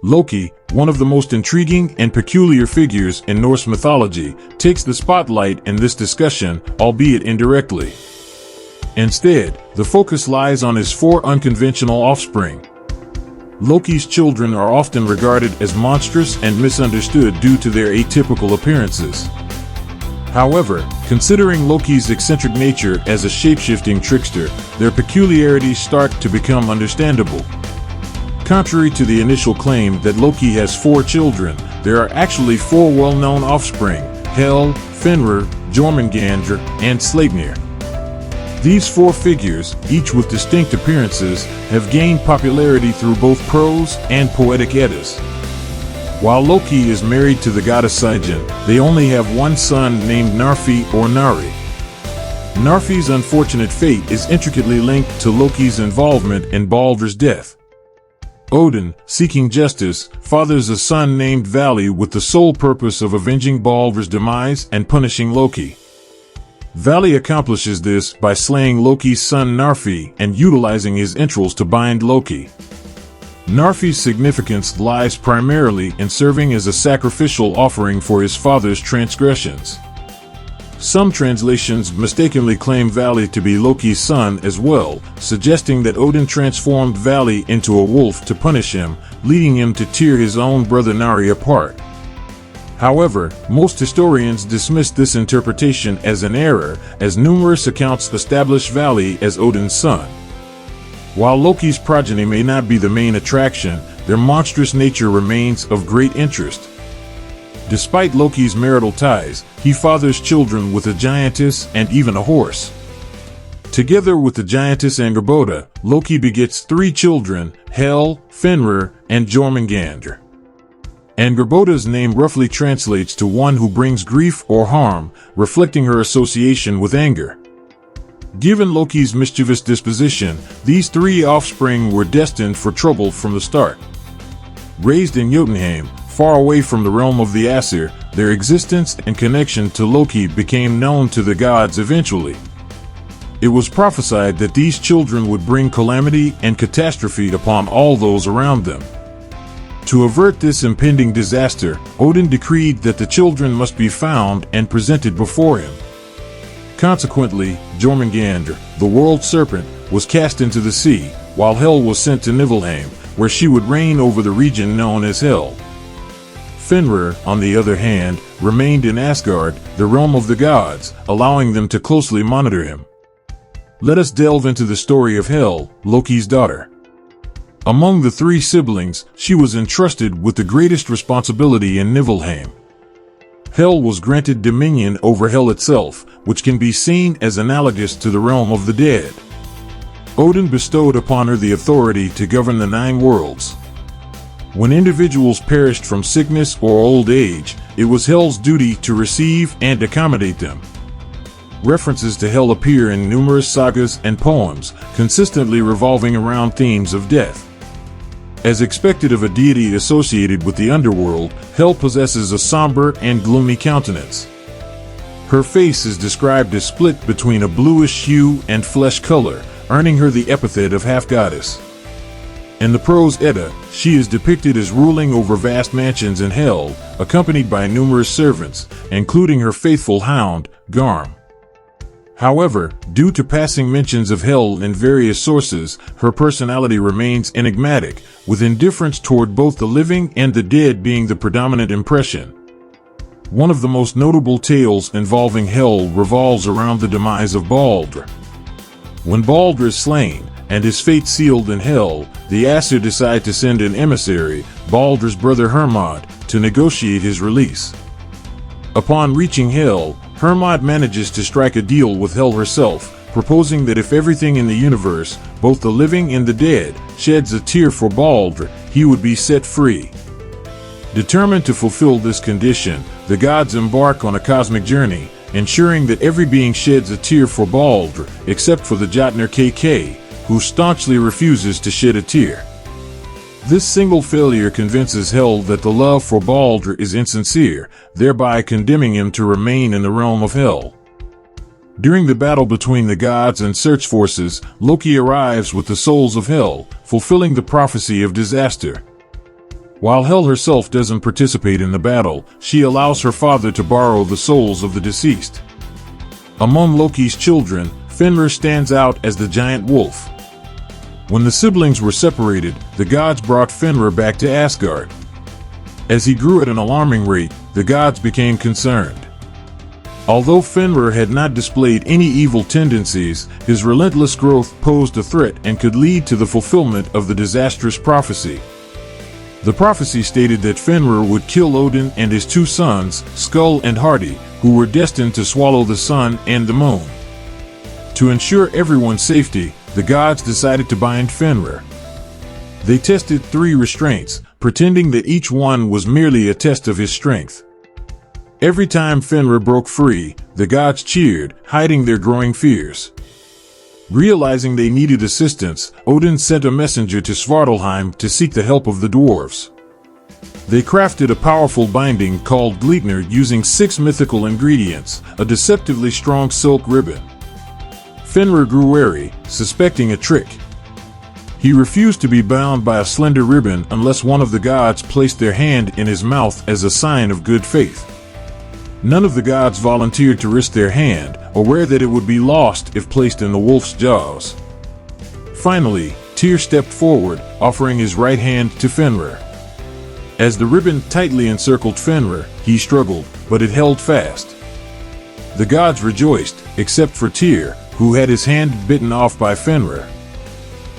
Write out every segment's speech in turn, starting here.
Loki, one of the most intriguing and peculiar figures in Norse mythology, takes the spotlight in this discussion, albeit indirectly. Instead, the focus lies on his four unconventional offspring. Loki's children are often regarded as monstrous and misunderstood due to their atypical appearances. However, considering Loki's eccentric nature as a shape-shifting trickster, their peculiarities start to become understandable. Contrary to the initial claim that Loki has four children, there are actually four well-known offspring: Hel, Fenrir, Jormungandr, and Sleipnir. These four figures, each with distinct appearances, have gained popularity through both prose and poetic Eddas. While Loki is married to the goddess Sigyn, they only have one son named Narfi or Nari. Narfi's unfortunate fate is intricately linked to Loki's involvement in Baldr's death. Odin, seeking justice, fathers a son named Vali with the sole purpose of avenging Baldr's demise and punishing Loki. Vali accomplishes this by slaying Loki's son Narfi and utilizing his entrails to bind Loki. Narfi's significance lies primarily in serving as a sacrificial offering for his father's transgressions. Some translations mistakenly claim Vali to be Loki's son as well, suggesting that Odin transformed Vali into a wolf to punish him, leading him to tear his own brother Nari apart. However, most historians dismiss this interpretation as an error, as numerous accounts establish Vali as Odin's son. While Loki's progeny may not be the main attraction, their monstrous nature remains of great interest. Despite Loki's marital ties, he fathers children with a giantess and even a horse. Together with the giantess Angrboda, Loki begets three children: Hel, Fenrir, and Jormungandr. Angrboda's name roughly translates to one who brings grief or harm, reflecting her association with anger. Given Loki's mischievous disposition, these three offspring were destined for trouble from the start. Raised in Jotunheim, far away from the realm of the Aesir, their existence and connection to Loki became known to the gods eventually. It was prophesied that these children would bring calamity and catastrophe upon all those around them. To avert this impending disaster, Odin decreed that the children must be found and presented before him. Consequently, Jormungandr, the world serpent, was cast into the sea, while Hel was sent to Niflheim, where she would reign over the region known as Hel. Fenrir, on the other hand, remained in Asgard, the realm of the gods, allowing them to closely monitor him. Let us delve into the story of Hel, Loki's daughter. Among the three siblings, she was entrusted with the greatest responsibility in Niflheim. Hel was granted dominion over Hel itself, which can be seen as analogous to the realm of the dead. Odin bestowed upon her the authority to govern the 9 worlds. When individuals perished from sickness or old age, it was Hel's duty to receive and accommodate them. References to Hel appear in numerous sagas and poems, consistently revolving around themes of death. As expected of a deity associated with the underworld, Hel possesses a somber and gloomy countenance. Her face is described as split between a bluish hue and flesh color, earning her the epithet of half-goddess. In the prose Edda, she is depicted as ruling over vast mansions in Hel, accompanied by numerous servants, including her faithful hound, Garm. However, due to passing mentions of Hel in various sources, her personality remains enigmatic, with indifference toward both the living and the dead being the predominant impression. One of the most notable tales involving Hel revolves around the demise of Baldr. When Baldr is slain, and his fate sealed in Hel, the Aesir decide to send an emissary, Baldr's brother Hermod, to negotiate his release. Upon reaching Hel, Hermod manages to strike a deal with Hel herself, proposing that if everything in the universe, both the living and the dead, sheds a tear for Baldr, he would be set free. Determined to fulfill this condition, the gods embark on a cosmic journey, ensuring that every being sheds a tear for Baldr, except for the Jotnar KK, who staunchly refuses to shed a tear. This single failure convinces Hel that the love for Baldr is insincere, thereby condemning him to remain in the realm of Hel. During the battle between the gods and search forces, Loki arrives with the souls of Hel, fulfilling the prophecy of disaster. While Hel herself doesn't participate in the battle, she allows her father to borrow the souls of the deceased. Among Loki's children, Fenrir stands out as the giant wolf. When the siblings were separated, the gods brought Fenrir back to Asgard. As he grew at an alarming rate, the gods became concerned. Although Fenrir had not displayed any evil tendencies, his relentless growth posed a threat and could lead to the fulfillment of the disastrous prophecy. The prophecy stated that Fenrir would kill Odin and his two sons, Skull and Hardy, who were destined to swallow the sun and the moon. To ensure everyone's safety, the gods decided to bind Fenrir. They tested 3 restraints, pretending that each one was merely a test of his strength. Every time Fenrir broke free, the gods cheered, hiding their growing fears. Realizing they needed assistance, Odin sent a messenger to Svartalheim to seek the help of the dwarves. They crafted a powerful binding called Gleipnir using 6 mythical ingredients, a deceptively strong silk ribbon. Fenrir grew wary, suspecting a trick. He refused to be bound by a slender ribbon unless one of the gods placed their hand in his mouth as a sign of good faith. None of the gods volunteered to risk their hand, aware that it would be lost if placed in the wolf's jaws. Finally, Tyr stepped forward, offering his right hand to Fenrir. As the ribbon tightly encircled Fenrir, he struggled, but it held fast. The gods rejoiced, except for Tyr, who had his hand bitten off by Fenrir.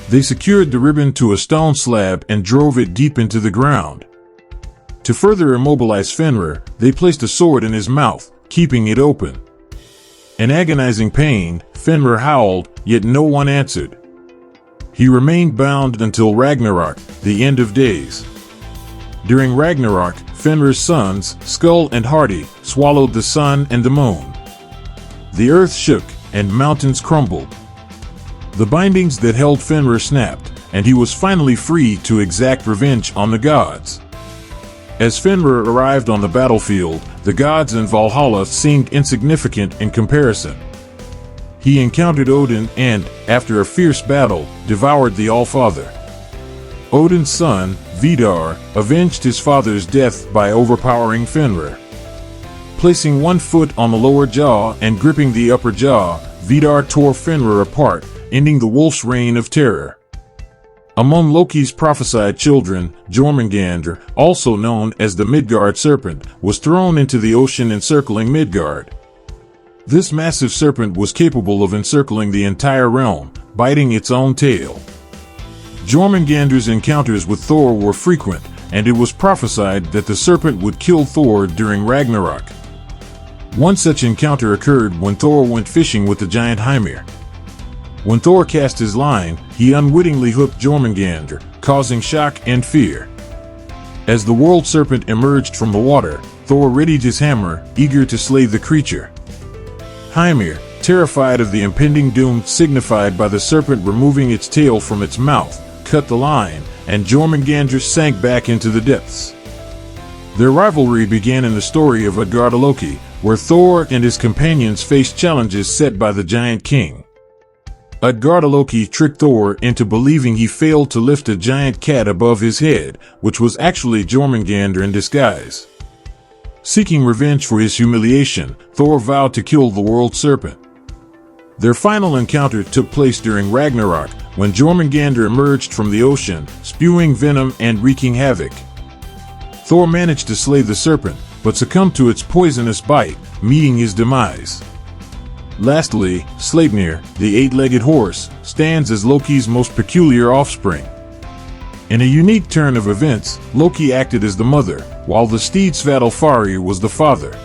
They secured the ribbon to a stone slab and drove it deep into the ground. To further immobilize Fenrir, they placed a sword in his mouth, keeping it open. In agonizing pain, Fenrir howled, yet no one answered. He remained bound until Ragnarok, the end of days. During Ragnarok, Fenrir's sons, Skull and Hardy, swallowed the sun and the moon. The earth shook, and mountains crumbled. The bindings that held Fenrir snapped, and he was finally free to exact revenge on the gods. As Fenrir arrived on the battlefield, the gods in Valhalla seemed insignificant in comparison. He encountered Odin and, after a fierce battle, devoured the Allfather. Odin's son, Vidar, avenged his father's death by overpowering Fenrir. Placing one foot on the lower jaw and gripping the upper jaw, Vidar tore Fenrir apart, ending the wolf's reign of terror. Among Loki's prophesied children, Jormungandr, also known as the Midgard serpent, was thrown into the ocean encircling Midgard. This massive serpent was capable of encircling the entire realm, biting its own tail. Jormungandr's encounters with Thor were frequent, and it was prophesied that the serpent would kill Thor during Ragnarok. One such encounter occurred when Thor went fishing with the giant Hymir. When Thor cast his line, he unwittingly hooked Jormungandr, causing shock and fear. As the world serpent emerged from the water, Thor readied his hammer, eager to slay the creature. Hymir, terrified of the impending doom signified by the serpent removing its tail from its mouth, cut the line, and Jormungandr sank back into the depths. Their rivalry began in the story of Utgarda Loki, where Thor and his companions faced challenges set by the giant king. Utgarda Loki tricked Thor into believing he failed to lift a giant cat above his head, which was actually Jormungandr in disguise. Seeking revenge for his humiliation, Thor vowed to kill the world serpent. Their final encounter took place during Ragnarok, when Jormungandr emerged from the ocean, spewing venom and wreaking havoc. Thor managed to slay the serpent, but succumbed to its poisonous bite, meeting his demise. Lastly, Sleipnir, the 8-legged horse, stands as Loki's most peculiar offspring. In a unique turn of events, Loki acted as the mother, while the steed Svartalfari was the father.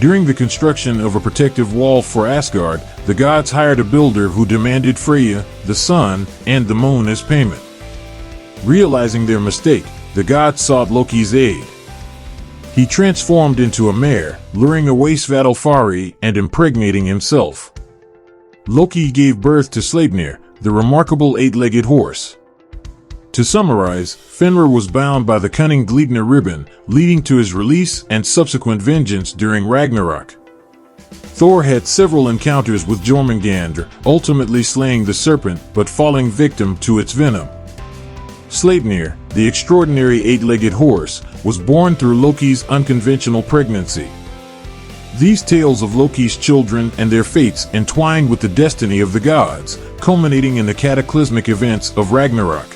During the construction of a protective wall for Asgard, the gods hired a builder who demanded Freya, the sun, and the moon as payment. Realizing their mistake, the gods sought Loki's aid. He transformed into a mare, luring away Svartalfari and impregnating himself. Loki gave birth to Sleipnir, the remarkable 8-legged horse. To summarize, Fenrir was bound by the cunning Gleipnir ribbon, leading to his release and subsequent vengeance during Ragnarok. Thor had several encounters with Jormungandr, ultimately slaying the serpent but falling victim to its venom. Sleipnir, the extraordinary eight-legged horse, was born through Loki's unconventional pregnancy. These tales of Loki's children and their fates entwine with the destiny of the gods, culminating in the cataclysmic events of Ragnarok.